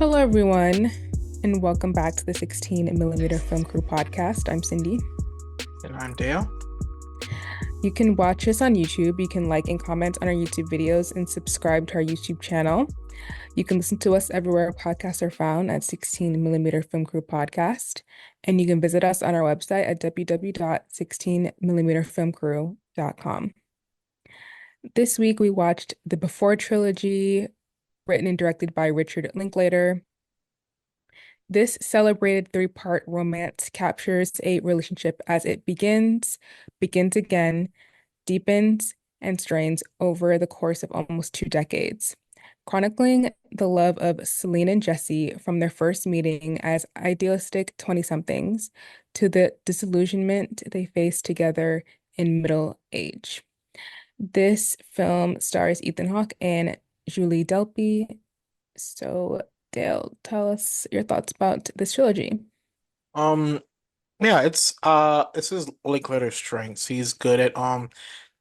Hello, everyone, and welcome back to the 16 millimeter Film Crew podcast. I'm Cindy. And I'm Dale. You can watch us on YouTube. You can like and comment on our YouTube videos and subscribe to our YouTube channel. You can listen to us everywhere podcasts are found at 16 millimeter Film Crew podcast. And you can visit us on our website at www.16millimeterfilmcrew.com. This week, we watched the Before Trilogy, written and directed by Richard Linklater. This celebrated three-part romance captures a relationship as it begins again, deepens, and strains over the course of almost 2 decades, chronicling the love of Celine and Jesse from their first meeting as idealistic 20-somethings to the disillusionment they face together in middle age. This film stars Ethan Hawke and Julie Delpy. So, Dale, tell us your thoughts about this trilogy. Um, yeah, it's his Linklater strengths. He's good at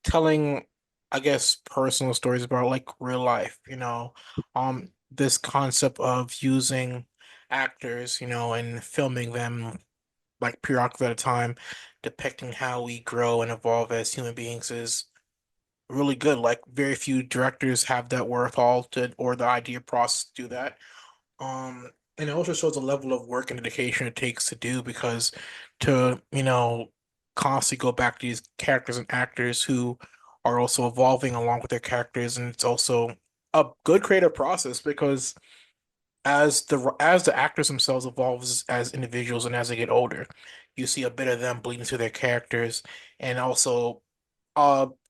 telling, I guess, personal stories about like real life, this concept of using actors, and filming them like periodically at a time, depicting how we grow and evolve as human beings is really good. Like very few directors have that wherewithal to or the idea process to do that. And it also shows the level of work and dedication it takes to do because to, constantly go back to these characters and actors who are also evolving along with their characters, and it's also a good creative process because as the actors themselves evolves as individuals and as they get older, you see a bit of them bleed into their characters and also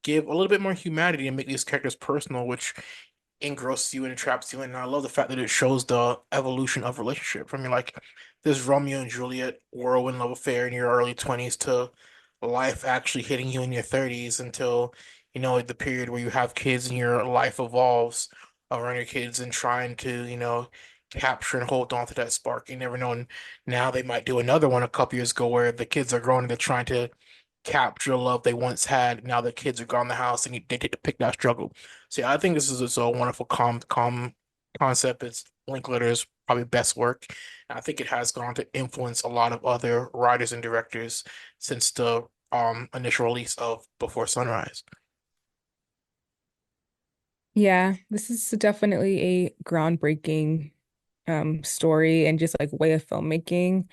give a little bit more humanity and make these characters personal, which engrosses you and entraps you. And I love the fact that it shows the evolution of relationship. I mean, like this Romeo and Juliet whirlwind love affair in your early 20s to life actually hitting you in your 30s until, the period where you have kids and your life evolves around your kids and trying to, capture and hold on to that spark. You never know. And now they might do another one a couple years ago where the kids are growing and they're trying to capture the love they once had. Now the kids are gone the house and they take to pick that struggle. See, I think this is a wonderful calm concept. It's Linklater's probably best work. And I think it has gone to influence a lot of other writers and directors since the initial release of Before Sunrise. Yeah, this is definitely a groundbreaking story and just like way of filmmaking.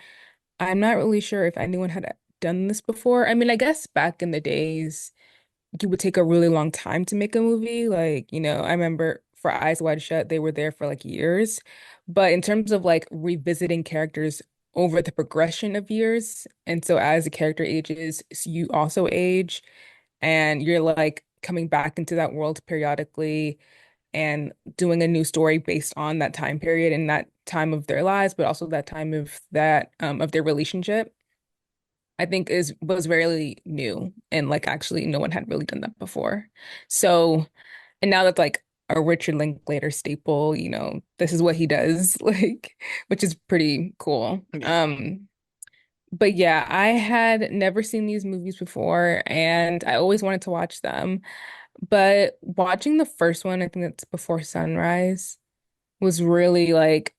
I'm not really sure if anyone had done this before. I mean, I guess back in the days, you would take a really long time to make a movie. Like, I remember for Eyes Wide Shut, they were there for like years. But in terms of like revisiting characters over the progression of years, and so as the character ages, you also age, and you're like coming back into that world periodically and doing a new story based on that time period and that time of their lives, but also that time of that of their relationship. I think is was very new and like actually no one had really done that before. So, and now that's like a Richard Linklater staple, this is what he does, like, which is pretty cool. Yeah. But yeah, I had never seen these movies before and I always wanted to watch them. But watching the first one, I think that's Before Sunrise, was really like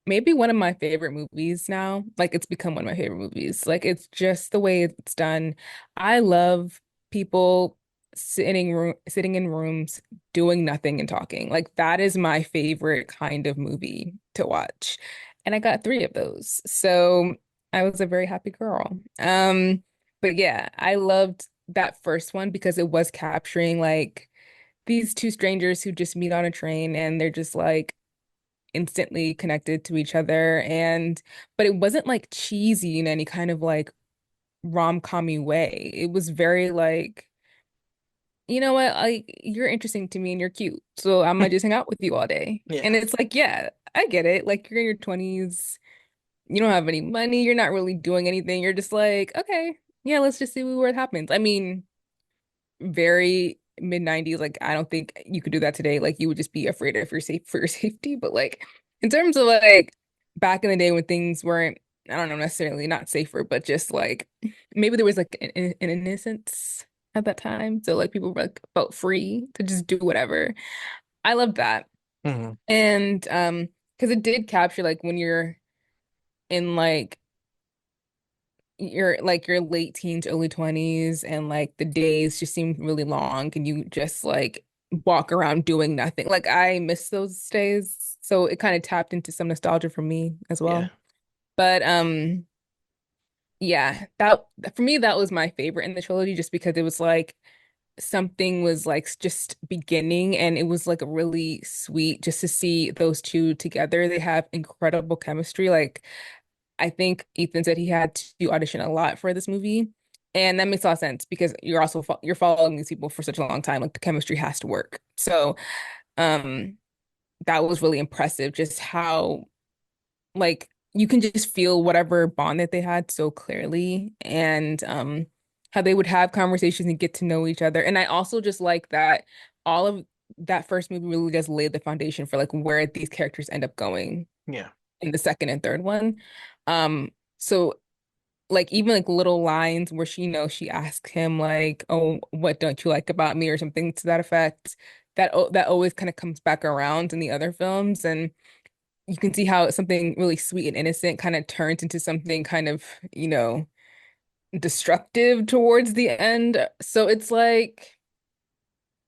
maybe one of my favorite movies now. Like it's become one of my favorite movies. Like it's just the way it's done. I love people sitting in rooms doing nothing and talking. Like that is my favorite kind of movie to watch. And I got three of those. So I was a very happy girl. But yeah, I loved that first one because it was capturing like these two strangers who just meet on a train and they're just like instantly connected to each other and but it wasn't like cheesy in any kind of like rom-commy way. It was very like, you know what, like you're interesting to me and you're cute. So I might just hang out with you all day. And Yeah. it's like, yeah, I get it. Like you're in your 20s, you don't have any money, you're not really doing anything. You're just like, okay, yeah, let's just see where it happens. I mean, very mid 90s. Like, I don't think you could do that today. Like, you would just be afraid of your safe for your safety. But like, in terms of like back in the day when things weren't, I don't know, necessarily not safer, but just like maybe there was like an innocence at that time. So like people were like felt free to just do whatever. I love that. hmm And because it did capture like when you're in your late teens, early 20s, and like the days just seem really long and you just like walk around doing nothing. Like I miss those days. So it kind of tapped into some nostalgia for me as Yeah. well. But yeah, that for me that was my favorite in the trilogy just because it was like something was like just beginning and it was like really sweet just to see those two together. They have incredible chemistry. Like I think Ethan said he had to audition a lot for this movie. And that makes a lot of sense because you're following these people for such a long time. Like the chemistry has to work. So um that was really impressive just how like you can just feel whatever bond that they had so clearly and how they would have conversations and get to know each other. And I also just like that all of that first movie really does lay the foundation for like where these characters end up going Yeah. in the second and third one. So like even like little lines where she asks him like, "Oh, what don't you like about me?" or something to that effect. That always kind of comes back around in the other films, and you can see how something really sweet and innocent kind of turns into something kind of, destructive towards the end. So it's like,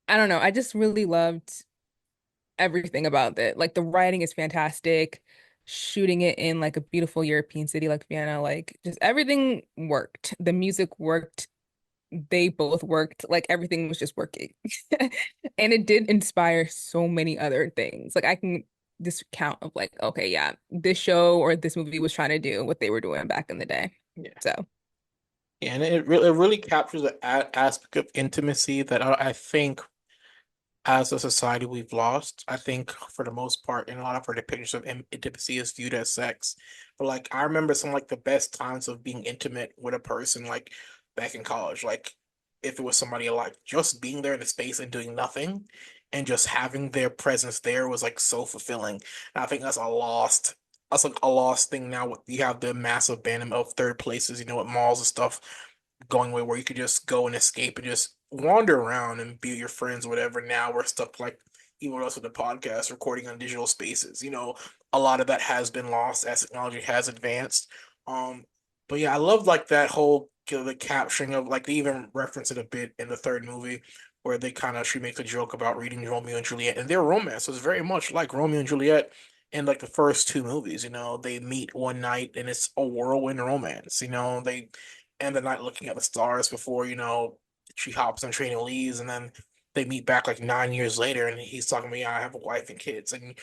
I don't know, I just really loved everything about it. Like the writing is fantastic. Shooting it in like a beautiful European city like Vienna, like just everything worked. The music worked. They both worked. Like everything was just working. And it did inspire so many other things. Like I can just count of like, okay, yeah, this show or this movie was trying to do what they were doing back in the day. Yeah. So, Yeah, and it really captures the aspect of intimacy that I think as a society we've lost. I think for the most part, in a lot of our depictions of intimacy is viewed as sex. But like I remember some like the best times of being intimate with a person like back in college. Like if it was somebody like just being there in the space and doing nothing and just having their presence there was like so fulfilling. And I think that's like a lost thing now. You have the massive abandonment of third places, with malls and stuff going away where you could just go and escape and just wander around and be with your friends, whatever. Now we're stuck like even with us with the podcast, recording on digital spaces. A lot of that has been lost as technology has advanced. Um, but yeah, I love like that whole the capturing of like they even reference it a bit in the third movie where she makes a joke about reading Romeo and Juliet and their romance was very much like Romeo and Juliet in like the first two movies. They meet one night and it's a whirlwind romance. They end the night looking at the stars before, she hops on a train and leaves, and then they meet back like 9 years later, and he's talking to me, I have a wife and kids, and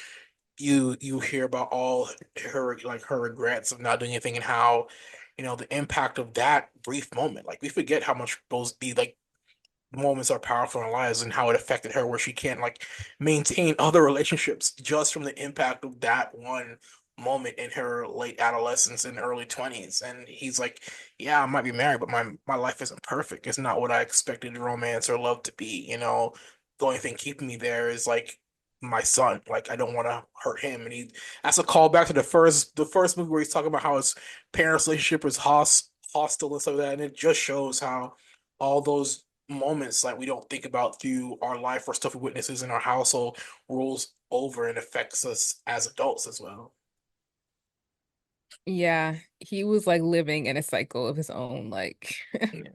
you hear about all her regrets of not doing anything and how, the impact of that brief moment. Like we forget how much those be like moments are powerful in our lives and how it affected her where she can't like maintain other relationships just from the impact of that one moment in her late adolescence and early 20s. And he's like, yeah, I might be married, but my life isn't perfect. It's not what I expected romance or love to be. The only thing keeping me there is like my son. Like I don't want to hurt him. And that's a callback to the first movie where he's talking about how his parents' relationship was hostile and stuff like that. And it just shows how all those moments like we don't think about through our life or stuff we witnesses in our household rolls over and affects us as adults as well. yeah, he was like living in a cycle of his own, like, Yeah.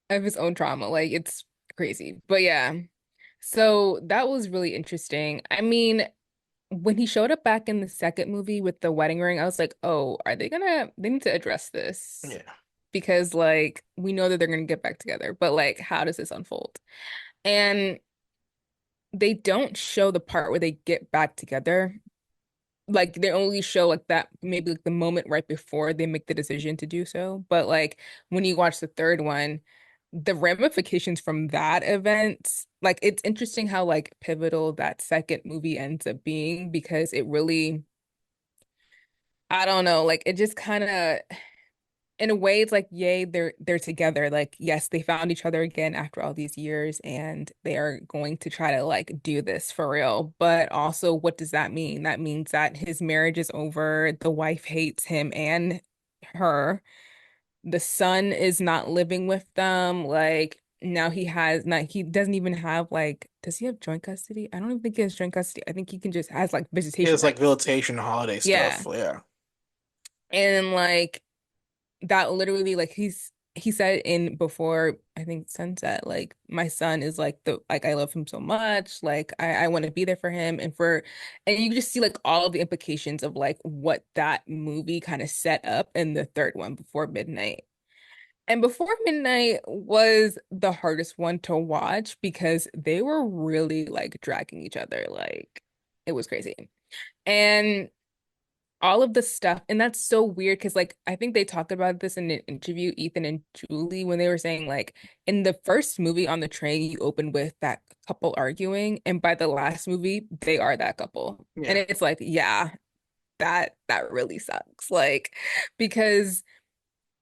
of his own trauma. Like, it's crazy. But yeah, so that was really interesting. I mean, when he showed up back in the second movie with the wedding ring, I was like, oh, they need to address this Yeah. because, like, we know that they're gonna get back together, but like, how does this unfold? And they don't show the part where they get back together. Like, they only show like that, maybe like the moment right before they make the decision to do so. But like, when you watch the third one, the ramifications from that event, like, it's interesting how like pivotal that second movie ends up being because it really I don't know, like it just kind of in a way it's like yay they're together. Like yes, they found each other again after all these years and they are going to try to like do this for real. But also what does that mean? That means that his marriage is over. The wife hates him and her. The son is not living with them. Like now he has not he doesn't even have like does he have joint custody? I don't even think he has joint custody. I think he can just has like visitation It's like rights. visitation holiday Yeah. stuff. Yeah. And like that literally like he said in before I think sunset like my son is like the like I love him so much like I want to be there for him and you just see like all of the implications of like what that movie kind of set up in the third one before midnight. And Before Midnight was the hardest one to watch because they were really like dragging each other. Like it was crazy. And all of the stuff, and that's so weird because like I think they talked about this in an interview, Ethan and Julie, when they were saying like in the first movie on the train, you open with that couple arguing, and by the last movie, they are that couple. And Yeah. it's like, yeah, that really sucks. Like, because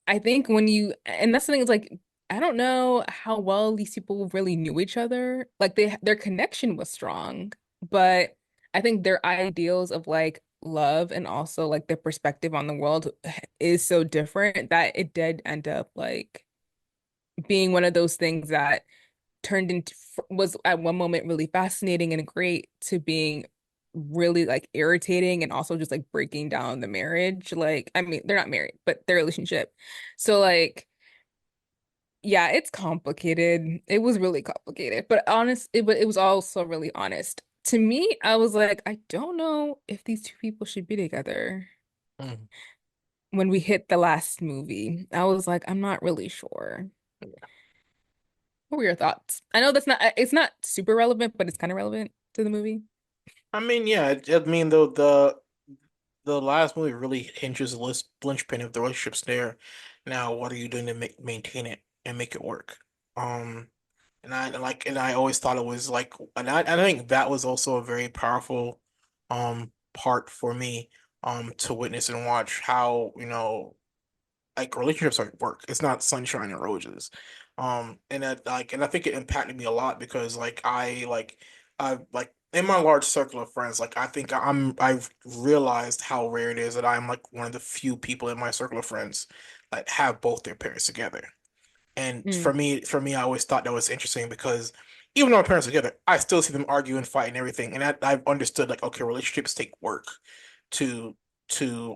I think when you, and that's the thing, is like, I don't know how well these people really knew each other. Like their connection was strong, but I think their ideals of like love and also like their perspective on the world is so different that it did end up like being one of those things that turned into was at one moment really fascinating and great to being really like irritating and also just like breaking down the marriage. Like, I mean, they're not married, but their relationship. So like yeah, it's complicated. It was really complicated, but it was also really honest. To me, I was like, I don't know if these two people should be together. Mm. When we hit the last movie, I was like, I'm not really sure. What were your thoughts? I know that's not, it's not super relevant, but it's kind of relevant to the movie. I mean, yeah, I mean the last movie really hinges the linchpin of the relationship's there. Now, what are you doing to maintain it and make it work? Um, and I always thought it was like, I think that was also a very powerful part for me to witness and watch how, like relationships are work. It's not sunshine and roses. And I think it impacted me a lot because I like in my large circle of friends, like I think I've realized how rare it is that I'm like one of the few people in my circle of friends that have both their parents together. And Mm. for me, I always thought that was interesting because even though my parents are together, I still see them argue and fight and everything. And I've understood like, okay, relationships take work to to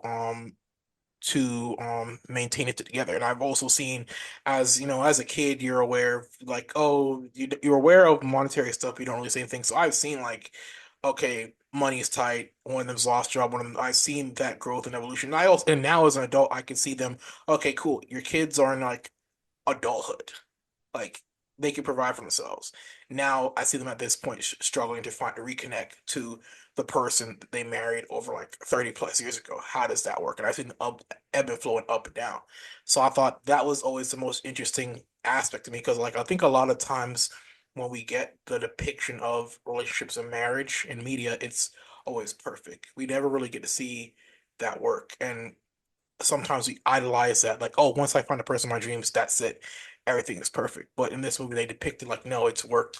um maintain it together. And I've also seen, as you know, as a kid, you're aware of like, oh, you're aware of monetary stuff, but you don't really say anything. So I've seen like, okay, money's tight. One of them's lost job. One of them, I've seen that growth and evolution. And now as an adult, I can see them. Okay, cool. Your kids are in like adulthood. Like they can provide for themselves. Now I see them at this point struggling to find to reconnect to the person that they married over like 30 plus years ago. How does that work? And I've seen the ebb and flow and up and down. So I thought that was always the most interesting aspect to me because like I think a lot of times when we get the depiction of relationships and marriage in media, it's always perfect. We never really get to see that work. And sometimes we idolize that, like, oh, once I find the person of my dreams, that's it. Everything is perfect. But in this movie, they depicted like, no, it's work.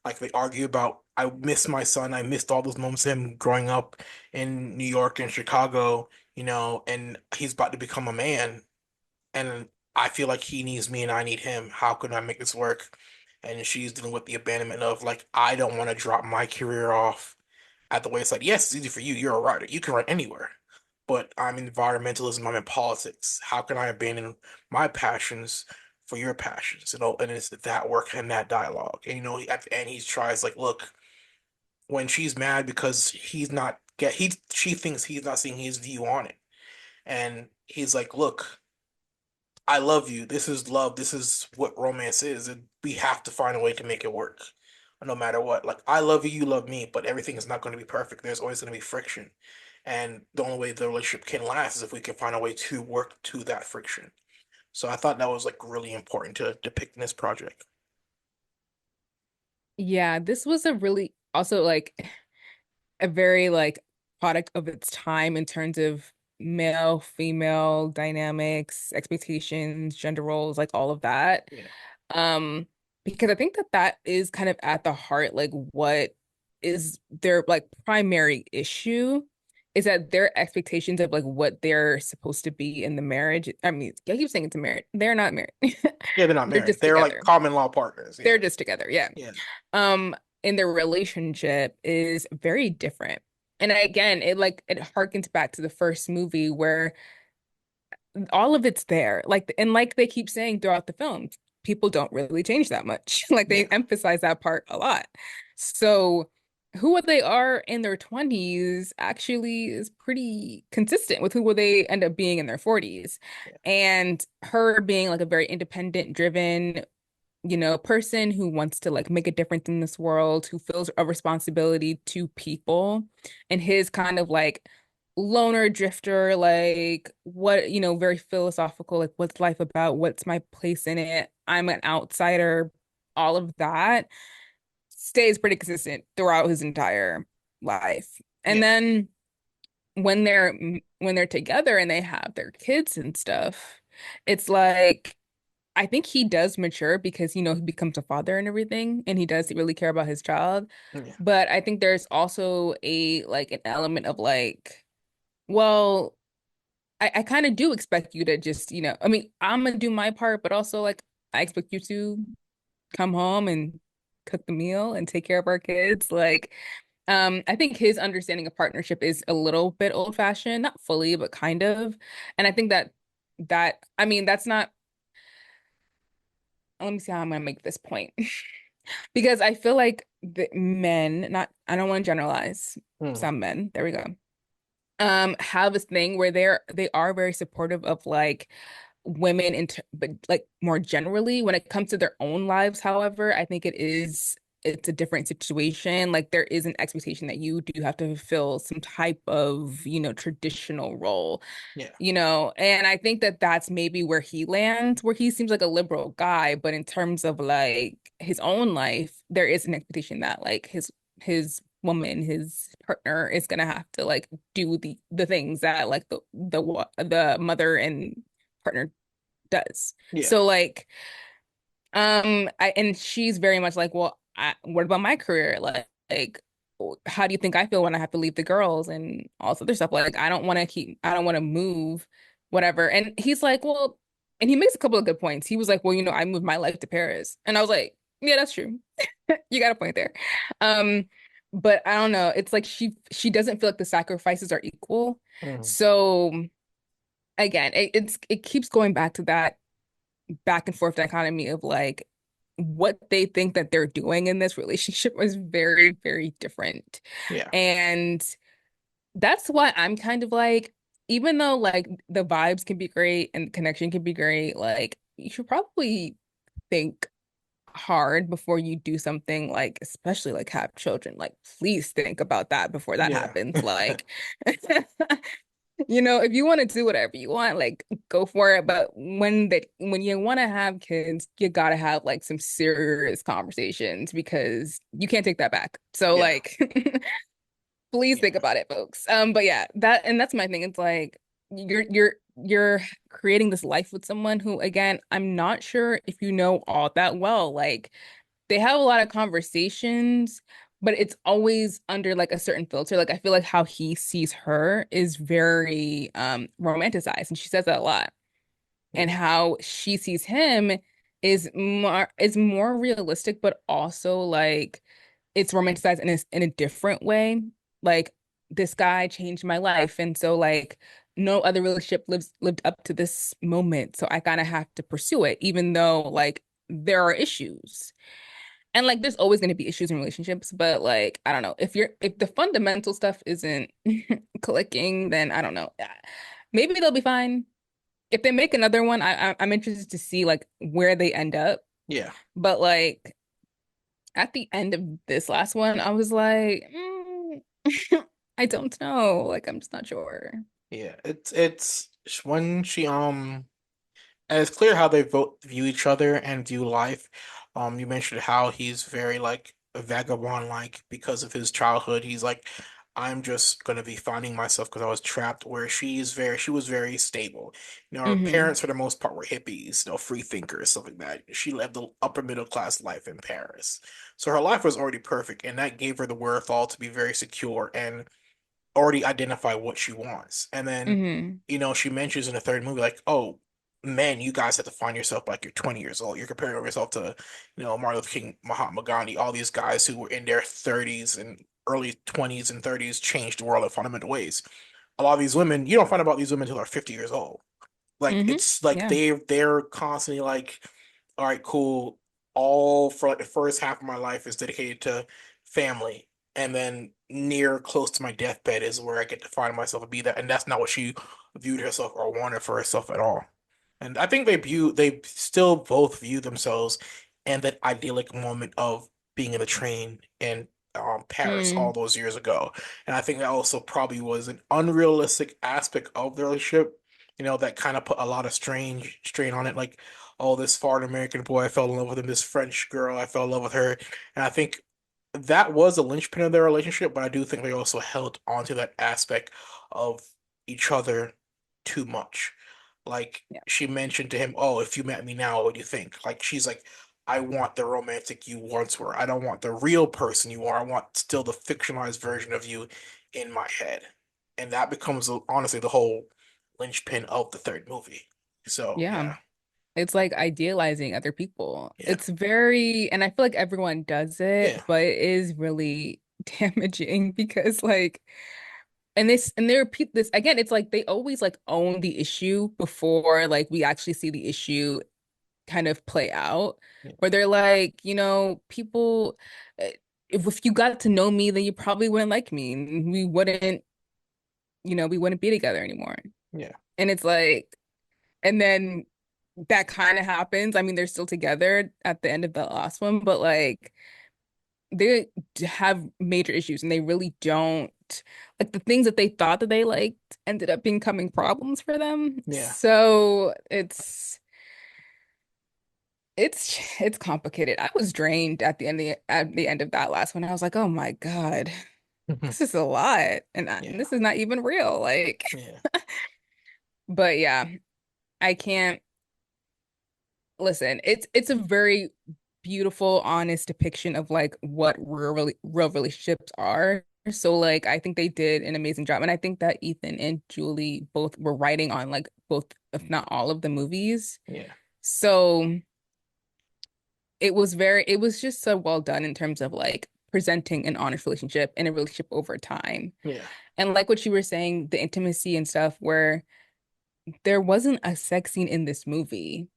Like they argue about, I miss my son. I missed all those moments of him growing up in New York and Chicago, and he's about to become a man. And I feel like he needs me and I need him. How can I make this work? And she's dealing with the abandonment of like, I don't want to drop my career off at the wayside. Yes, it's easy for you. You're a writer. You can write anywhere. But I'm in environmentalism. I'm in politics. How can I abandon my passions for your passions? And it's that work and that dialogue. And at the end, he tries like, look, when she's mad because he's not get he she thinks he's not seeing his view on it, and he's like, look, I love you. This is love. This is what romance is. And we have to find a way to make it work, no matter what. Like, I love you, you love me, but everything is not going to be perfect. There's always going to be friction. And the only way the relationship can last is if we can find a way to work to that friction. So I thought that was like really important to depict in this project. Yeah, this was a really also like a very like product of its time in terms of male, female dynamics, expectations, gender roles, like all of that. Yeah. Um, because I think that that is kind of at the heart, like what is their like primary issue is that their expectations of like what they're supposed to be in the marriage. I mean, I keep saying it's a marriage. They're not married. Yeah, they're not They're married. just They're like together. common law partners. They're Yeah. just together. Yeah. Yeah. Um, and their relationship is very different. And again, it harkens back to the first movie where all of it's there. Like, and like they keep saying throughout the film, people don't really change that much. Like they Yeah. emphasize that part a lot. So who they are in their 20s actually is pretty consistent with who will they end up being in their 40s. Yeah. And her being like a very independent, driven, person who wants to like make a difference in this world, who feels a responsibility to people, and his kind of like loner drifter, like what, very philosophical, like what's life about? What's my place in it? I'm an outsider, all of that stays pretty consistent throughout his entire life. And Yeah. then when they're together and they have their kids and stuff, it's like I think he does mature because, he becomes a father and everything, and he does really care about his child. Yeah. But I think there's also an element of like, well, I kind of do expect you to just, I mean, I'm gonna do my part, but also like I expect you to come home and cook the meal and take care of our kids. Like, I think his understanding of partnership is a little bit old-fashioned, not fully, but kind of. And I think I mean, that's not, let me see how I'm gonna make this point. Because I feel like the men, not, I don't want to generalize, Mm. some men, there we go, have this thing where they are very supportive of like women but like more generally when it comes to their own lives. However, I think it's a different situation. Like there is an expectation that you do have to fulfill some type of, traditional role, Yeah. and I think that that's maybe where he lands, where he seems like a liberal guy, but in terms of like his own life, there is an expectation that like his woman, his partner is gonna have to like do the things that like the mother and partner does. Yeah. So like and she's very much like, well, what about my career? Like, how do you think I feel when I have to leave the girls and all this other stuff? Like, I don't want to move, whatever. And he's like, well, and he makes a couple of good points. He was like, well, I moved my life to Paris, and I was like, yeah, that's true. You got a point there. Um, but I don't know. It's like she doesn't feel like the sacrifices are equal. Mm. So again, it keeps going back to that back and forth dichotomy of like what they think that they're doing in this relationship was very, very different. Yeah. And that's why I'm kind of like, even though like the vibes can be great and the connection can be great, like you should probably think hard before you do something like, especially like have children. Like, please think about that before that Yeah. happens. Like, if you want to do whatever you want, like go for it. But when you want to have kids, you gotta have like some serious conversations because you can't take that back. So Yeah. like please think Yeah. about it, folks. But yeah, that's my thing. It's like you're creating this life with someone who, again, I'm not sure if you know all that well. Like they have a lot of conversations, but it's always under like a certain filter. Like I feel like how he sees her is very romanticized, and she says that a lot. And Yeah. how she sees him is more realistic, but also like it's romanticized in a different way. Like this guy changed my life, and so like no other relationship lived up to this moment. So I kind of have to pursue it, even though like there are issues. And like there's always going to be issues in relationships, but like I don't know, if the fundamental stuff isn't clicking, then I don't know. Maybe they'll be fine. If they make another one, I'm interested to see like where they end up. Yeah. But like at the end of this last one, I was like, I don't know. Like I'm just not sure. Yeah. It's when she and it's clear how they view each other and view life. You mentioned how he's very like vagabond like because of his childhood. He's like, I'm just gonna be finding myself because I was trapped. Where she was very stable. Her Hmm. parents for the most part were hippies, free thinkers, stuff like that. She lived the upper middle class life in Paris, so her life was already perfect, and that gave her the wherewithal to be very secure and already identify what she wants. And then, Hmm. she mentions in the third movie, like, oh, man, you guys have to find yourself like you're 20 years old. You're comparing yourself to, Martin Luther King, Mahatma Gandhi, all these guys who were in their 30s and early 20s and 30s changed the world in fundamental ways. A lot of these women, you don't find about these women until they're 50 years old. Like Hmm. it's like Yeah. they're constantly like, all right, cool. All for like the first half of my life is dedicated to family, and then near close to my deathbed is where I get to find myself and be that. And that's not what she viewed herself or wanted for herself at all. And I think they still both view themselves in that idyllic moment of being in the train in Paris all Mm. those years ago. And I think that also probably was an unrealistic aspect of the relationship, that kind of put a lot of strain on it. Like, oh, this foreign American boy, I fell in love with him. This French girl, I fell in love with her. And I think that was a linchpin of their relationship, but I do think they also held onto that aspect of each other too much. Like Yeah. she mentioned to him, "Oh, if you met me now, what do you think?" Like she's like, "I want the romantic you once were. I don't want the real person you are. I want still the fictionalized version of you in my head." And that becomes honestly the whole linchpin of the third movie. So Yeah. yeah, It's like idealizing other people. yeah, It's very, and I feel like everyone does it, yeah, but it is really damaging because like, and they repeat this again. It's like they always like own the issue before like we actually see the issue kind of play out, yeah, where they're like, people, uh, if you got to know me, then you probably wouldn't like me. And we wouldn't be together anymore. yeah, And it's like, and then that kind of happens. I mean, they're still together at the end of the last one, but like they have major issues and they really don't like the things that they thought that they liked ended up becoming problems for them. yeah. So it's complicated. I was drained at the end of that last one. I was like, oh my God, this is a lot. And Yeah, this is not even real. Like, yeah, but yeah, I can't listen. It's a very beautiful, honest depiction of like what real relationships are. So like I think they did an amazing job. And I think that Ethan and Julie both were writing on like both, if not all of the movies. yeah, So it was just so well done in terms of like presenting an honest relationship and a relationship over time. yeah, And like what you were saying, the intimacy and stuff where there wasn't a sex scene in this movie,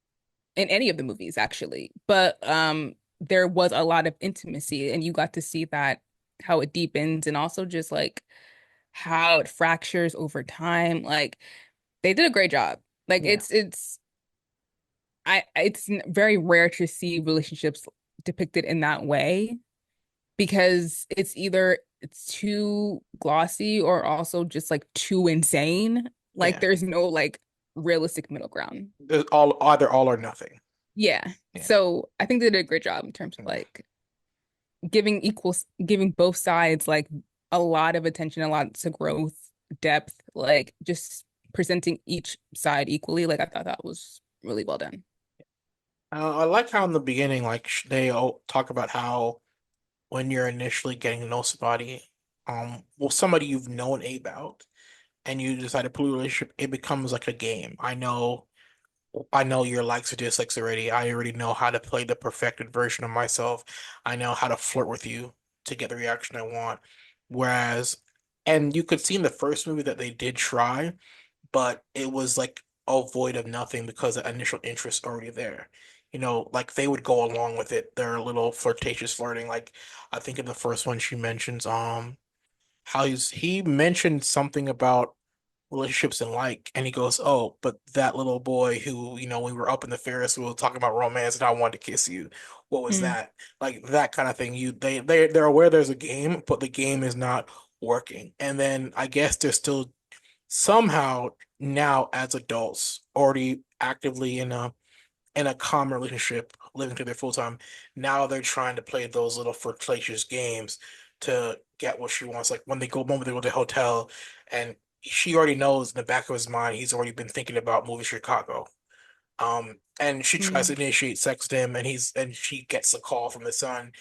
in any of the movies actually, but there was a lot of intimacy and you got to see that how it deepens and also just like how it fractures over time. Like they did a great job. Like yeah, it's very rare to see relationships depicted in that way because it's too glossy or also just like too insane. Like yeah. there's no like realistic middle ground. There's all either all or nothing. Yeah. Yeah, So I think they did a great job in terms of yeah, like giving both sides like a lot of attention, a lot to growth, depth, like just presenting each side equally. Like I thought that was really well done. I like how in the beginning, like they all talk about how when you're initially getting to know somebody, well, somebody you've known about, and you decide to pull a relationship, it becomes like a game. I know your likes or dislikes already. I already know how to play the perfected version of myself. I know how to flirt with you to get the reaction I want. Whereas, and you could see in the first movie that they did try, but it was like a void of nothing because the initial interest already there. Like they would go along with it. Their little flirtatious flirting. Like I think in the first one she mentions how he mentioned something about relationships and like, and he goes, "Oh, but that little boy who, we were up in the Ferris wheel talking about romance and I wanted to kiss you. What was Mm, that?" Like that kind of thing. They're aware there's a game, but the game is not working. And then I guess they're still somehow now as adults already actively in a common relationship, living to their full time. Now they're trying to play those little flirtatious games to get what she wants. Like when they go to the hotel, and she already knows in the back of his mind he's already been thinking about moving to Chicago. And she tries to mm, initiate sex with him, and she gets a call from the son,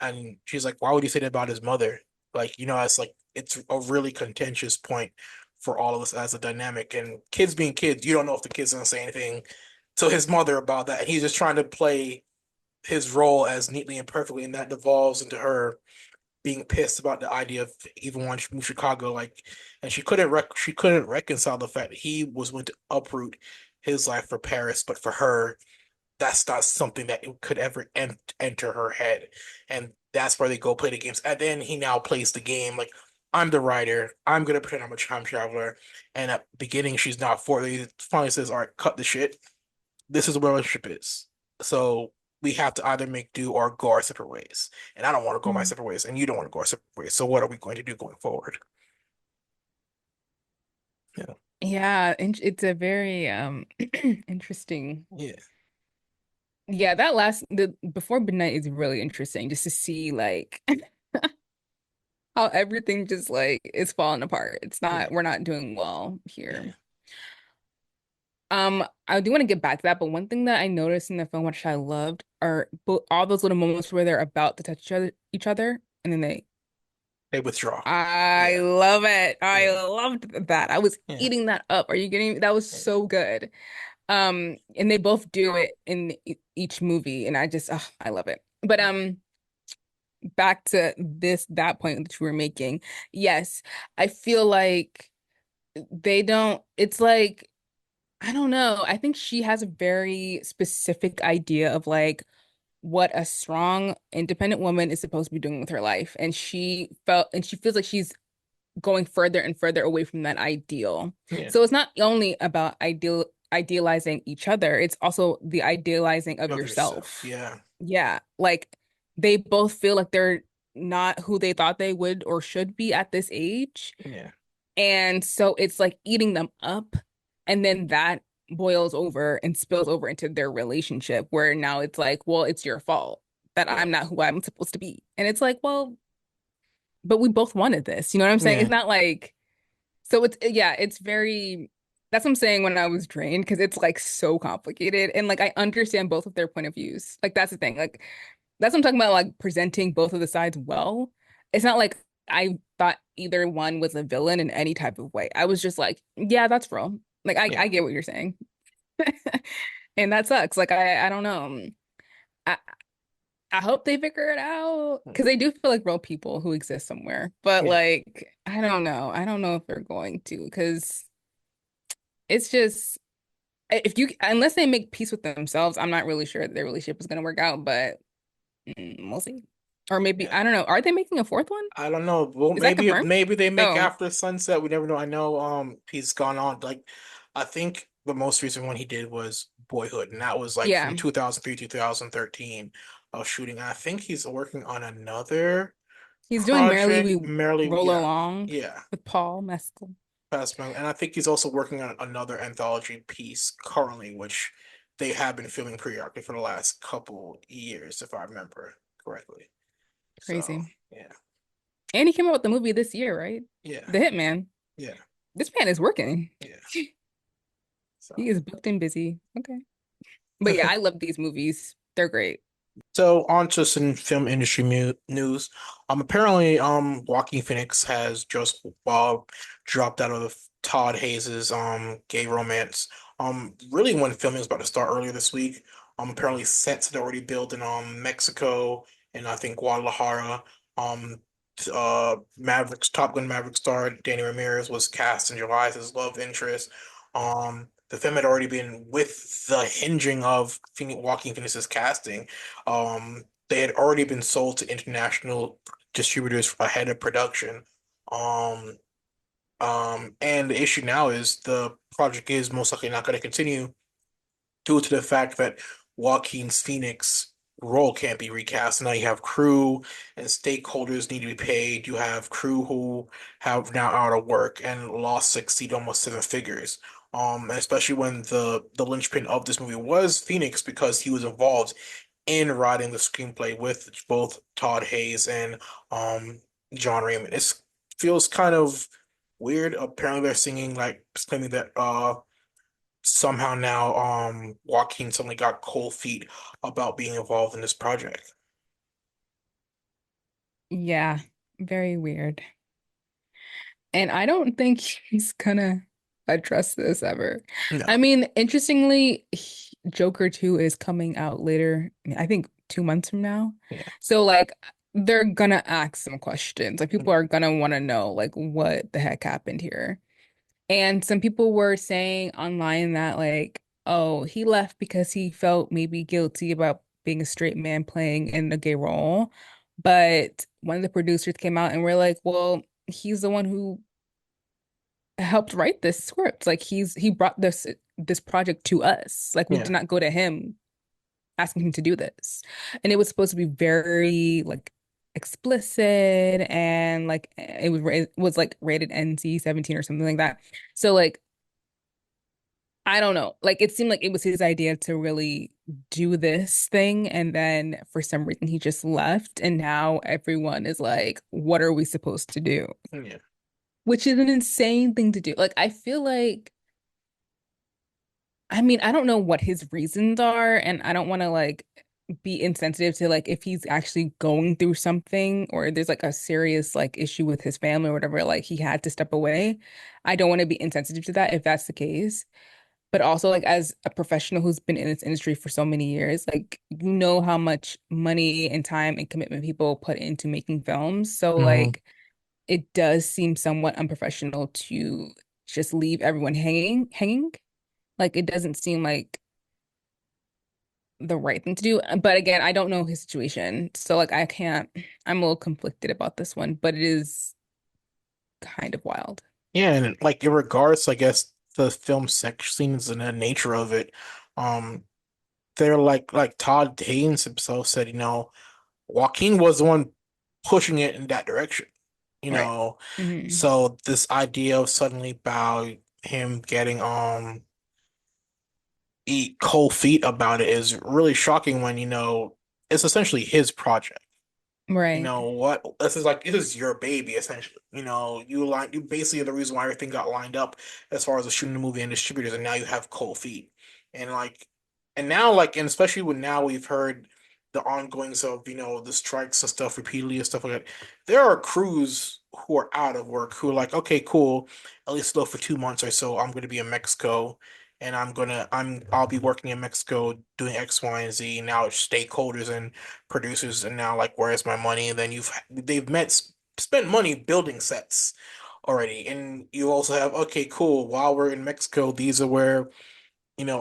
and she's like, "Why would you say that about his mother? Like, that's like." it's a really contentious point for all of us as a dynamic. And kids being kids, you don't know if the kid's gonna say anything to his mother about that. He's just trying to play his role as neatly and perfectly, and that devolves into her being pissed about the idea of even when she moved to Chicago, like, and she couldn't reconcile the fact that he was going to uproot his life for Paris, but for her, that's not something that it could ever enter her head, and that's where they go play the games. And then he now plays the game like, I'm the writer. I'm gonna pretend I'm a time traveler. And at the beginning, she's not for it. He finally says, "All right, cut the shit. This is what a relationship is. So we have to either make do or go our separate ways. And I don't want to go my Mm. separate ways, and you don't want to go our separate ways. So what are we going to do going forward?" Yeah, Yeah, it's a very interesting. yeah, Yeah, that last the Before Midnight is really interesting just to see like how everything just like is falling apart. It's yeah, not we're not doing well yeah. here. I do want to get back to that, but one thing that I noticed in the film, which I loved, are all those little moments where they're about to touch each other, and then they. They withdraw. I Yeah, love it. I yeah, loved that. I was yeah, eating that up. Are you getting me? That was yeah, so good. And they both do it in each movie, and I love it. But back to that point that you were making. Yes, I feel like they don't. It's like I don't know. I think she has a very specific idea of like what a strong, independent woman is supposed to be doing with her life. And she feels like she's going further and further away from that ideal. yeah. So it's not only about idealizing each other, it's also the idealizing of Of yourself. yourself. Yeah, Yeah, like they both feel like they're not who they thought they would or should be at this age. yeah, And so it's like eating them up. And then that boils over and spills over into their relationship where now it's like, well, it's your fault that yeah, I'm not who I'm supposed to be. And it's like, well, but we both wanted this. You know what I'm saying? It's yeah, not like, so it's, yeah, it's very, that's what I'm saying when I was drained because it's like so complicated. And like, I understand both of their point of views. Like, that's the thing. Like, that's what I'm talking about, like presenting both of the sides well. It's not like I thought either one was a villain in any type of way. I was just like, yeah, that's real. Like I yeah. get what you're saying. And that sucks. Like I don't know. I I hope they figure it out because they do feel like real people who exist somewhere. But Yeah. like I don't know. I don't know if they're going to because it's just if you unless they make peace with themselves, I'm not really sure that their relationship is going to work out, but we'll see. Or maybe Yeah. I don't know. Are they making a fourth one? I don't know. Well, Is that confirmed? maybe they make Oh, After Sunset. We never know. I know he's gone on, like, I think the most recent one he did was Boyhood, and that was like from yeah. 2003 to 2013 of shooting. And I think he's working on another He's doing Merrily project. We Merrily, Roll yeah. Along Yeah. with Paul Mescal. Passman. And I think he's also working on another anthology piece currently, which they have been filming periodically for the last couple years, if I remember correctly. So, Crazy. yeah. And he came out with the movie this year, right? Yeah. The Hitman. Yeah. This man is working. Yeah. So, He is booked and busy. Okay. But yeah, I love these movies. They're great. so on to some film industry news. Apparently, Joaquin Phoenix has just dropped out of Todd Hayes's gay romance. Really when filming is about to start earlier this week. Apparently sets had already built in Mexico and I think Guadalajara. Um, Top Gun Maverick star Danny Ramirez was cast in July as his love interest. The film had already been with the hinging of Joaquin Phoenix's casting. They had already been sold to international distributors ahead of production. Um, and the issue now is the project is most likely not going to continue due to the fact that Joaquin Phoenix role can't be recast. Now you have crew and stakeholders need to be paid. You have crew who have now out of work and lost exceed almost seven figures. And especially when the linchpin of this movie was Phoenix because he was involved in writing the screenplay with both Todd Hayes and John Raymond. It feels kind of weird. Apparently they're singing like claiming that somehow now Joaquin suddenly got cold feet about being involved in this project. Yeah. Very weird. And I don't think he's gonna address this ever. I No. mean, interestingly, Joker 2 is coming out later, I think 2 months from now. Yeah. So like they're gonna ask some questions. Like people are gonna want to know like what the heck happened here. And some people were saying online that like, oh, he left because he felt maybe guilty about being a straight man playing in a gay role. But one of the producers came out and were like, well, he's the one who helped write this script. Like he brought this project to us. Like we did Yeah. not go to him asking him to do this. And it was supposed to be very like explicit and like it was like rated NC-17 or something like that. So like I don't know. Like it seemed like it was his idea to really do this thing and then for some reason he just left and now everyone is like what are we supposed to do? Yeah. Which is an insane thing to do. Like I feel like I mean, I don't know what his reasons are, and I don't want to like be insensitive to like if he's actually going through something or there's like a serious like issue with his family or whatever, like he had to step away. I don't want to be insensitive to that if that's the case. But also like as a professional who's been in this industry for so many years, like you know how much money and time and commitment people put into making films. So Hmm. like it does seem somewhat unprofessional to just leave everyone hanging. Like it doesn't seem like the right thing to do. But again, I don't know his situation. So like I can't, I'm a little conflicted about this one, but it is kind of wild. Yeah, and like in regards, I guess the film sex scenes and the nature of it, um, they're like Todd Haynes himself said, Joaquin was the one pushing it in that direction, you Right. know. Hmm. So this idea of suddenly about him getting eat cold feet about it is really shocking when it's essentially his project. You Right. know what? This is your baby essentially. You basically are the reason why everything got lined up as far as the shooting the movie and distributors, and now you have cold feet. And now and especially when now we've heard the ongoings of the strikes and stuff repeatedly and stuff like that. There are crews who are out of work who are like, okay, cool, at least though for 2 months or so, I'm gonna be in Mexico and I'll be working in Mexico doing X, Y, and Z. Now it's stakeholders and producers, and now like, where's my money? And then they've spent money building sets already, and you also have, okay, cool. While we're in Mexico, these are where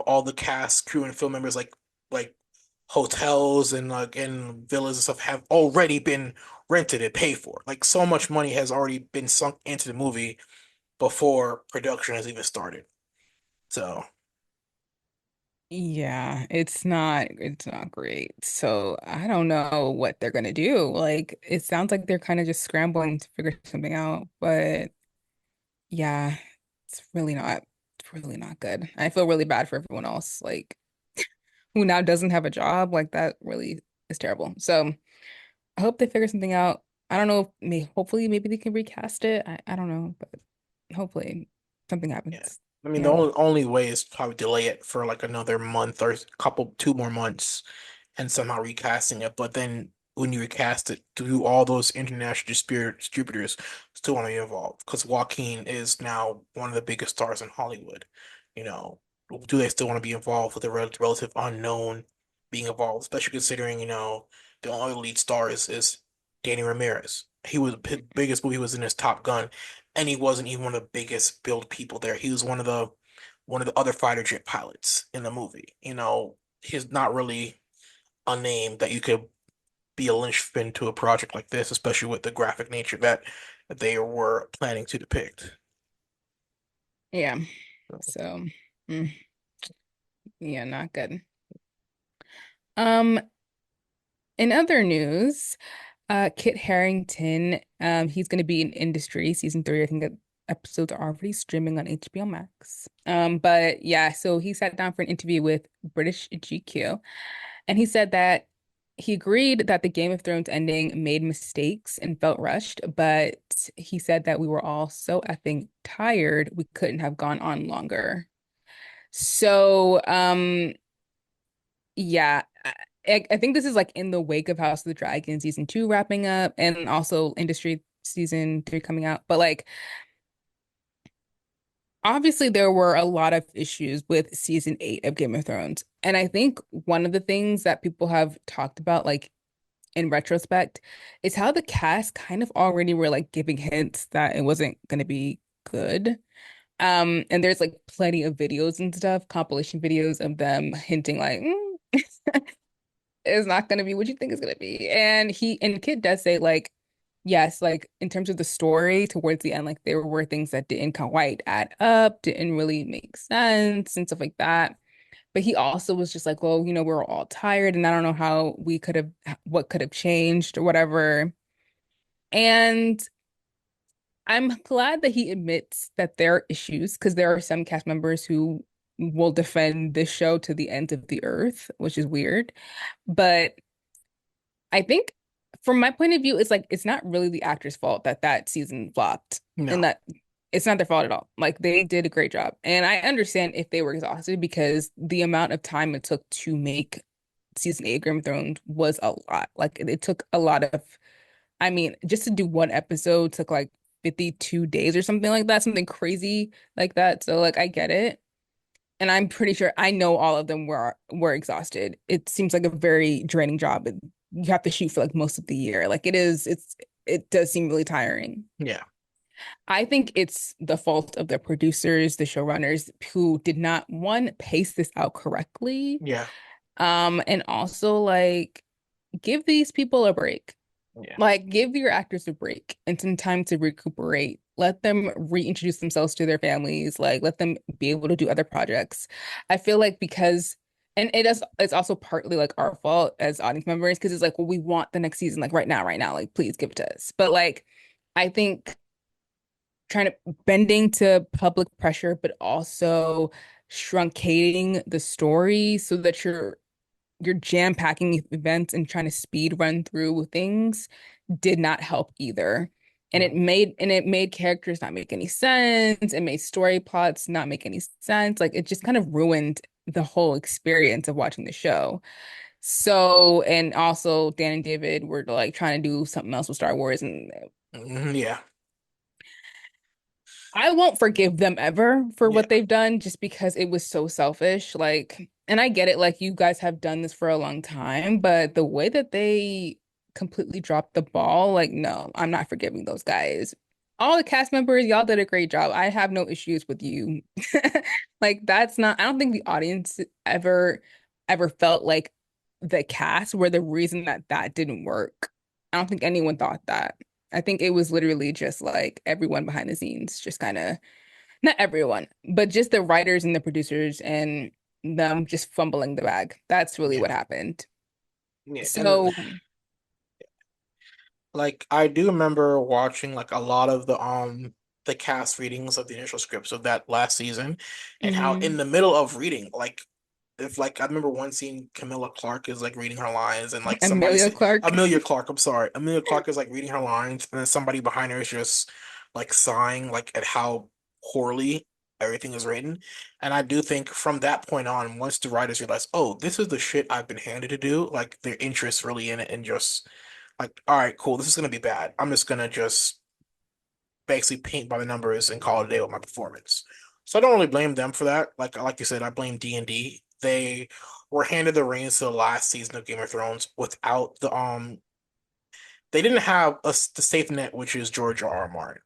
all the cast, crew, and film members like hotels and villas and stuff have already been rented and paid for. Like so much money has already been sunk into the movie before production has even started. So Yeah, it's not great. So I don't know what they're gonna do. Like it sounds like they're kind of just scrambling to figure something out. But yeah, it's really not good. I feel really bad for everyone else, like who now doesn't have a job. Like that really is terrible. So I hope they figure something out. I don't know if hopefully maybe they can recast it. I don't know, but hopefully something yeah, happens. I mean the Yeah. only way is probably delay it for like another month or couple 2 more months and somehow recasting it. But then when you recast it, do all those international distributors still want to be involved? Because Joaquin is now one of the biggest stars in Hollywood. You know, do they still want to be involved with a relative unknown being involved, especially considering, the only lead star is Danny Ramirez. His biggest movie was in his Top Gun, and he wasn't even one of the biggest build people there. He was one of the other fighter jet pilots in the movie. He's not really a name that you could be a linchpin to a project like this, especially with the graphic nature that they were planning to depict. Yeah. So, mm, yeah, not good. Um, in other news, Kit Harington, he's going to be in Industry season 3. I think that episodes are already streaming on HBO Max. But yeah, so he sat down for an interview with British GQ, and he said that he agreed that the Game of Thrones ending made mistakes and felt rushed, but he said that we were all so effing tired, we couldn't have gone on longer. So, yeah, I think this is like in the wake of House of the Dragon season 2 wrapping up and also Industry season 3 coming out. But like obviously there were a lot of issues with season 8 of Game of Thrones. And I think one of the things that people have talked about, like in retrospect, is how the cast kind of already were like giving hints that it wasn't going to be good. And there's like plenty of videos and stuff, compilation videos of them hinting like, it's not going to be what you think it's going to be. And Kid does say like, yes, like in terms of the story towards the end, like there were things that didn't quite add up, didn't really make sense and stuff like that. But he also was just like, well, we're all tired and I don't know how we could have, what could have changed or whatever. And I'm glad that he admits that there are issues because there are some cast members who will defend this show to the ends of the earth, which is weird. But I think from my point of view, it's like it's not really the actor's fault that that season flopped and No. that it's not their fault at all. Like they did a great job. And I understand if they were exhausted because the amount of time it took to make season 8 of Game of Thrones was a lot. Like it took a lot of, I mean, just to do one episode took like 52 days or something like that, something crazy like that. So like I get it. And I'm pretty sure I know all of them were exhausted. It seems like a very draining job. You have to shoot for like most of the year. Like it does seem really tiring. Yeah. I think it's the fault of the producers, the showrunners who did not one pace this out correctly. Yeah. And also like give these people a break. Yeah. Like, give your actors a break and some time to recuperate. Let them reintroduce themselves to their families. Like, let them be able to do other projects. I feel like because, and it's also partly like our fault as audience members because it's like, well, we want the next season, like right now, like, please give it to us. But like, I think trying to bending to public pressure, but also truncating the story so that you're jam packing events and trying to speed run through things did not help either. Mm. And it made characters not make any sense. It made story plots not make any sense. Like it just kind of ruined the whole experience of watching the show. So, and also Dan and David were like trying to do something else with Star Wars and Yeah. I won't forgive them ever for Yeah. what they've done just because it was so selfish. Like, and I get it, like you guys have done this for a long time, but the way that they completely dropped the ball, like, no, I'm not forgiving those guys. All the cast members, y'all did a great job. I have no issues with you. Like, that's not, I don't think the audience ever felt like the cast were the reason that that didn't work. I don't think anyone thought that. I think it was literally just like everyone behind the scenes, just kind of not everyone, but just the writers and the producers and them just fumbling the bag. That's really Yeah. what happened. Yeah. And So, like I do remember watching like a lot of the cast readings of the initial scripts of that last season and how in mhm. the middle of reading, like if like I remember one scene Camilla Clark is like reading her lines and like somebody Amelia say Clark. Amelia Clark, I'm sorry. Amelia Clark is like reading her lines and then somebody behind her is just like sighing like at how poorly everything is written. And I do think from that point on, once the writers realize, oh, this is the shit I've been handed to do, like their interest really in it and just like, all right, cool, this is gonna be bad. I'm just gonna just basically paint by the numbers and call it a day with my performance. So I don't really blame them for that. Like you said, I blame D&D. They were handed the reins to the last season of Game of Thrones without they didn't have the safety net, which is George R. R. Martin.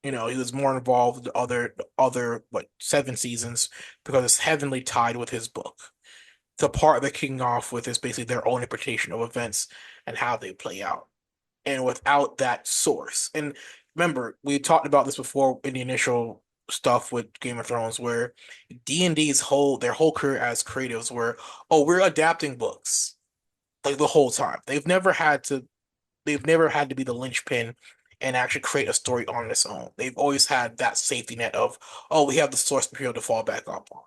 You know, he was more involved with the other what 7 seasons because it's heavily tied with his book. The part they're kicking off with is basically their own interpretation of events and how they play out and without that source. And remember, we talked about this before in the initial stuff with Game of Thrones, where D&D's their whole career as creatives were, oh, we're adapting books like the whole time. They've never had to be the linchpin and actually create a story on its own. They've always had that safety net of, oh, we have the source material to fall back up on.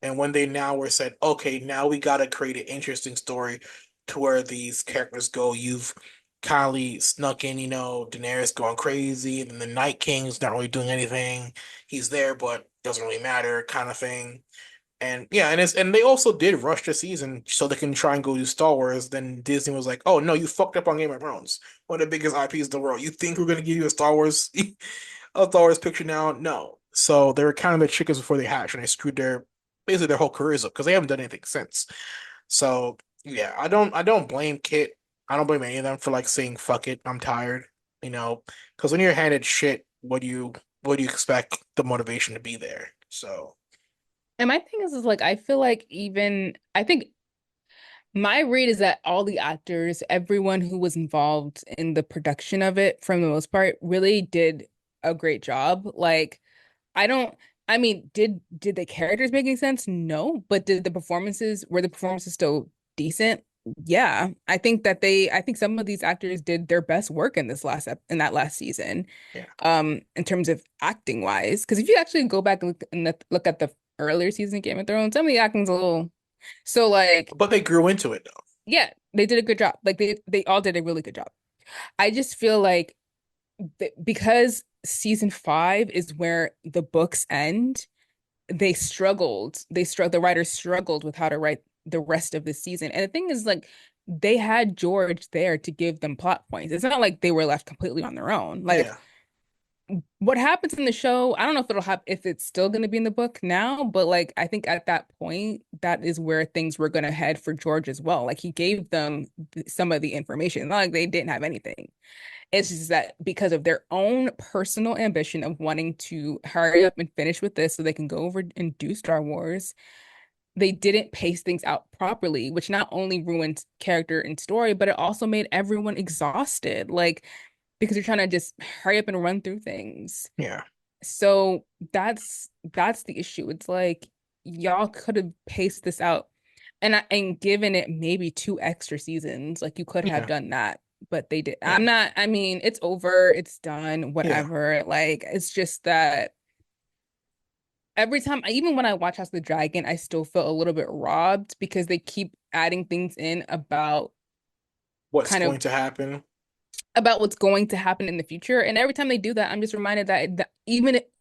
And when they now were said, okay, now we got to create an interesting story to where these characters go. You've kindly snuck in, Daenerys going crazy, and then the Night King's not really doing anything. He's there, but doesn't really matter, kind of thing. And yeah, and they also did rush the season so they can try and go do Star Wars. Then Disney was like, "Oh no, you fucked up on Game of Thrones, one of the biggest IPs in the world. You think we're gonna give you a Star Wars picture now? No." So they were counting their chickens before they hatch, and they screwed their basically their whole careers up because they haven't done anything since. So yeah, I don't blame Kit. I don't blame any of them for like saying fuck it, I'm tired. You know, because when you're handed shit, what do you expect the motivation to be there? So And my thing is like I feel like even I think my read is that all the actors, everyone who was involved in the production of it, for the most part, really did a great job. Like, I don't, I mean, did the characters make any sense? No, but did the performances, were the performances still decent? Yeah, I think some of these actors did their best work in in that last season, yeah, in terms of acting wise. Because if you actually go back and look at the earlier season of Game of Thrones, some of the acting's a little so like but they grew into it though. yeah, they did a good job. Like they all did a really good job. I just feel like because season five is where the books end, they struggled. The writers struggled with how to write the rest of the season. And the thing is, like, they had George there to give them plot points. It's not like they were left completely on their own. Like, Yeah, what happens in the show, I don't know if it'll happen if it's still going to be in the book now, but like I think at that point, that is where things were going to head for George as well. Like he gave them some of the information, not like they didn't have anything. It's just that because of their own personal ambition of wanting to hurry up and finish with this so they can go over and do Star Wars, they didn't pace things out properly, which not only ruined character and story, but it also made everyone exhausted. Like, because you're trying to just hurry up and run through things. yeah, So that's the issue. It's like y'all could have paced this out and given it maybe two extra seasons. Like you could have yeah, done that, but they did. I'm yeah, not, I mean, it's over, it's done, yeah, whatever. Like it's just that every time, even when I watch House of the Dragon, I still feel a little bit robbed because they keep adding things in what's kind of going to happen? about what's going to happen in the future. And every time they do that, I'm just reminded that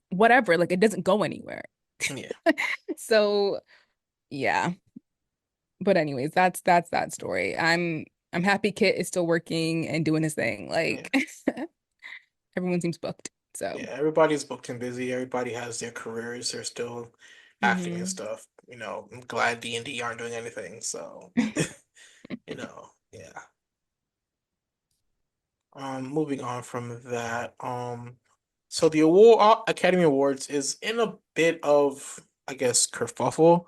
whatever, like it doesn't go anywhere. Yeah, So yeah. But anyways, that's that story. I'm happy Kit is still working and doing his thing. yeah. Like everyone seems booked. So Yeah, everybody's booked and busy. Everybody has their careers. They're still acting and hmm stuff. I'm glad D&D aren't doing anything. So, yeah. Moving on from that. So the Academy Awards is in a bit of, I guess, kerfuffle.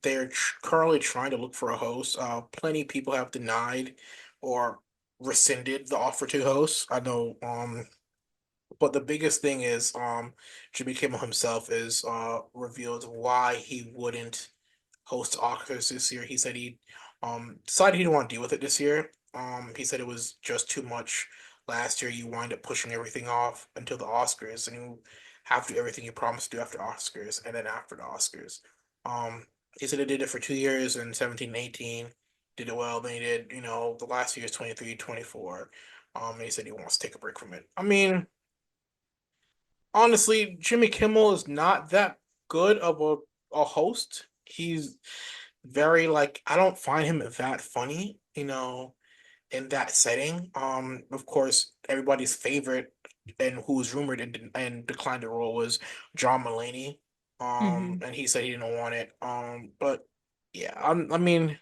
They're tr currently trying to look for a host. Plenty of people have denied or rescinded the offer to host. I know. But the biggest thing is, Jimmy Kimmel himself is revealed why he wouldn't host Oscars this year. He said he decided he didn't want to deal with it this year. He said it was just too much last year. You wind up pushing everything off until the Oscars, and you have to do everything you promised to do after Oscars, and then after the Oscars. He said he did it for 2 years in 17 and 18, did it well. Then he did, the last year's 23, 24. And he said he wants to take a break from it. I mean, honestly, Jimmy Kimmel is not that good of a host. He's very like I don't find him that funny, in that setting. Of course, everybody's favorite and who was rumored and declined the role was John Mulaney. hmm And he said he didn't want it. But yeah, I mean,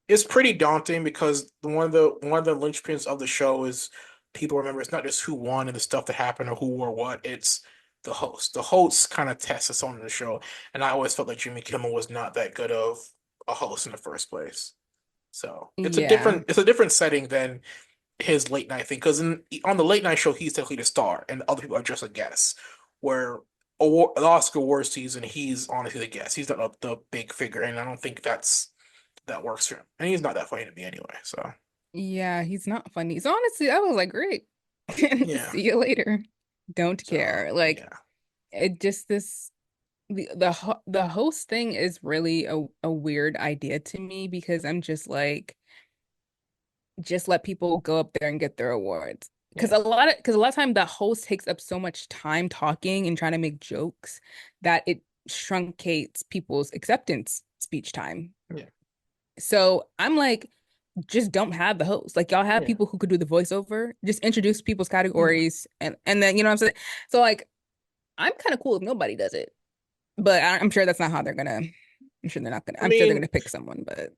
it's pretty daunting because one of the linchpins of the show is people remember it's not just who won and the stuff that happened or who or what, it's the host. The host kind of tests us on the show, and I always felt like Jimmy Kimmel was not that good of a host in the first place. So it's a Yeah. different it's a different setting than his late night thing because on the late night show he's technically the star and the other people are just a guest. Where the Oscar Awards season he's honestly the guest. He's the big figure, and I don't think that works for him. And he's not that funny to me anyway. So Yeah, he's not funny. So honestly, I was like, great. yeah. See you later. Don't So care. Like yeah. it just this the host thing is really a weird idea to me because I'm just like just let people go up there and get their awards. Yeah. Because a lot of time the host takes up so much time talking and trying to make jokes that it truncates people's acceptance speech time. Yeah. So I'm like, just don't have the host. Like y'all have Yeah. people who could do the voiceover. Just introduce people's Yeah. categories and then you know what I'm saying? So like I'm kind of cool if nobody does it, but I'm sure that's not how they're gonna. I'm sure they're not gonna. I I'm sure they're mean, gonna pick someone, but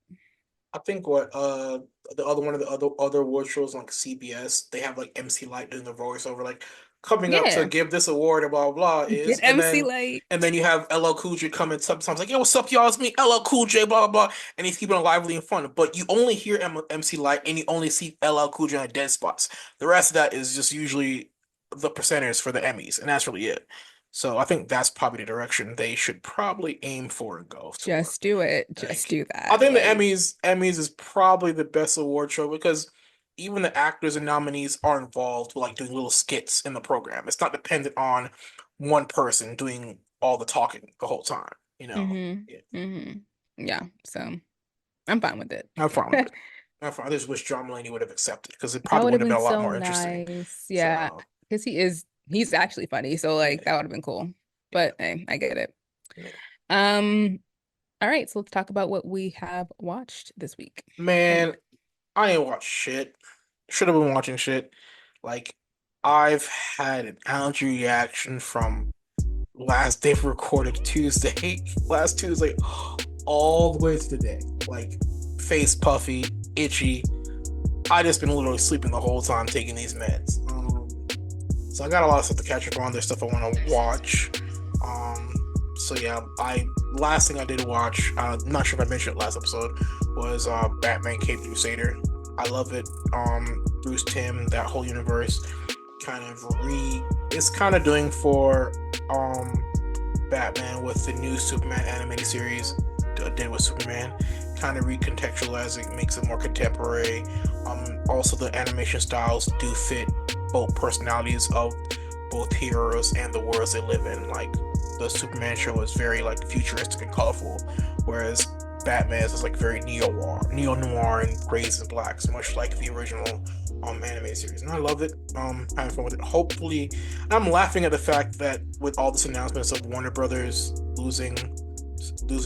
I think what the other one of the other award shows on like CBS, they have like MC Light doing the voiceover, like coming up to yeah, give this award and blah blah blah is, get MC like and then you have LL Cool J coming sometimes like, yo, what's up, y'all? It's me, LL Cool J, blah blah blah, and he's keeping it lively and fun. But you only hear MC Light and you only see LL Cool J on dead spots. The rest of that is just usually the presenters for the Emmys, and that's really it. So I think that's probably the direction they should probably aim for and go toward. just do it, just Like, do I that. think the Like, Emmys is probably the best award show because even the actors and nominees are involved with like doing little skits in the program. It's not dependent on one person doing all the talking the whole time, you know. Yeah, mm-hmm. Yeah, so I'm fine with it. I'm fine with it. I'm fine. I just wish John Mulaney would have accepted because it That probably would would have have been been a lot so more interesting. nice. Yeah, So because he's actually funny. So like yeah, that would have been cool. yeah, But hey, I get it. yeah. Um, all right, so let's talk about what we have watched this week. Man, I ain't watched shit. Should have been watching shit. Like I've had an allergy reaction from last day recorded Tuesday, last Tuesday, all the way to today. Like face puffy, itchy. I just been literally sleeping the whole time taking these meds. So I got a lot of stuff to catch up on. There's stuff I want to watch. Um, so yeah, I last thing I did watch, I'm not sure if I mentioned it last episode, was Batman Cape Crusader. I love it. Bruce Timm, that whole universe, kind of it's kind of doing for Batman with the new Superman animated series did with Superman, kind of recontextualizing, makes it more contemporary. Also the animation styles do fit both personalities of both heroes and the worlds they live in. Like the Superman show is very like futuristic and colorful, whereas Batman is like very neo noir and grays and blacks, much like the original anime series. And I love it. Having fun with it. Hopefully, I'm laughing at the fact that with all this announcements of Warner Brothers losing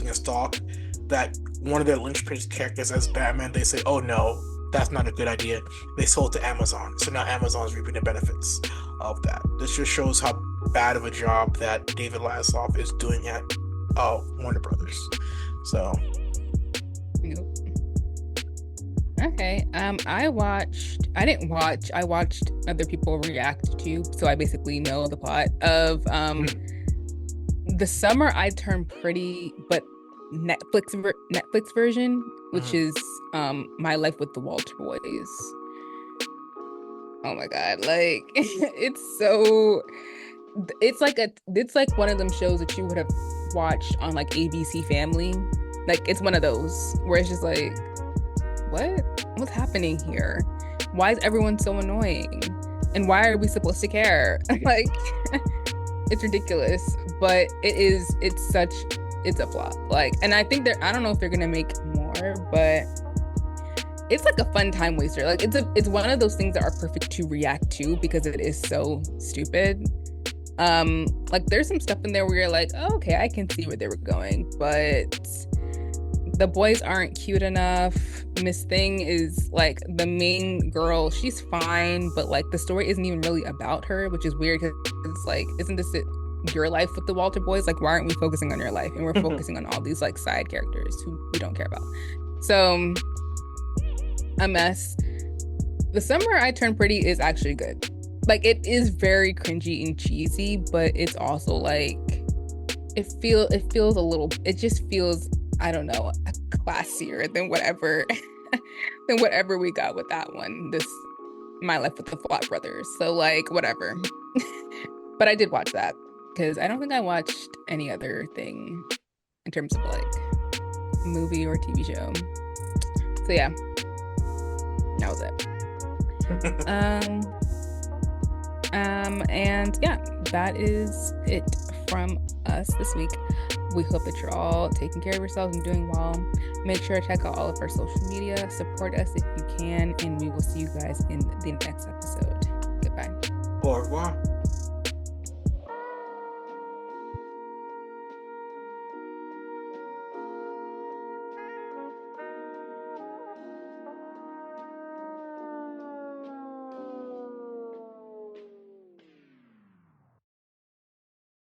a stock, that one of their linchpin characters as Batman, they say, "Oh no, that's not a good idea." They sold to Amazon, so now Amazon's reaping the benefits of that. This just shows how bad of a job that David Lassoff is doing at Warner Brothers. So Nope. Okay. I didn't watch. I watched other people react to, so I basically know the plot of The Summer I Turned Pretty, but Netflix version, which mhm. is My Life with the Walter Boys. Oh my God. Like it's like one of them shows that you would have watched on like ABC Family. Like it's one of those where it's just like, what? What's happening here? Why is everyone so annoying? And why are we supposed to care? Like it's ridiculous, but it's a flop. Like, and I think I don't know if they're gonna make more, but it's like a fun time waster. Like it's one of those things that are perfect to react to because it is so stupid. Like there's some stuff in there where you're like, oh, okay, I can see where they were going, but the boys aren't cute enough. Miss Thing is like the main girl. She's fine, but like the story isn't even really about her, which is weird because it's like, isn't this your life with the Walter boys? Like, why aren't we focusing on your life? And we're focusing on all these like side characters who we don't care about. So, a mess. The Summer I Turned Pretty is actually good. Like, it is very cringy and cheesy, but it's also like it feels a little. It just feels, I don't know, classier than whatever than whatever we got with that one. This My Life with the Flop Brothers. So like whatever. But I did watch that because I don't think I watched any other thing in terms of like movie or TV show. So yeah, that was it. Um, and yeah, that is it from us this week. We hope that you're all taking care of yourselves and doing well. Make sure to check out all of our social media. Support us if you can, and we will see you guys in the next episode. Goodbye. Au revoir.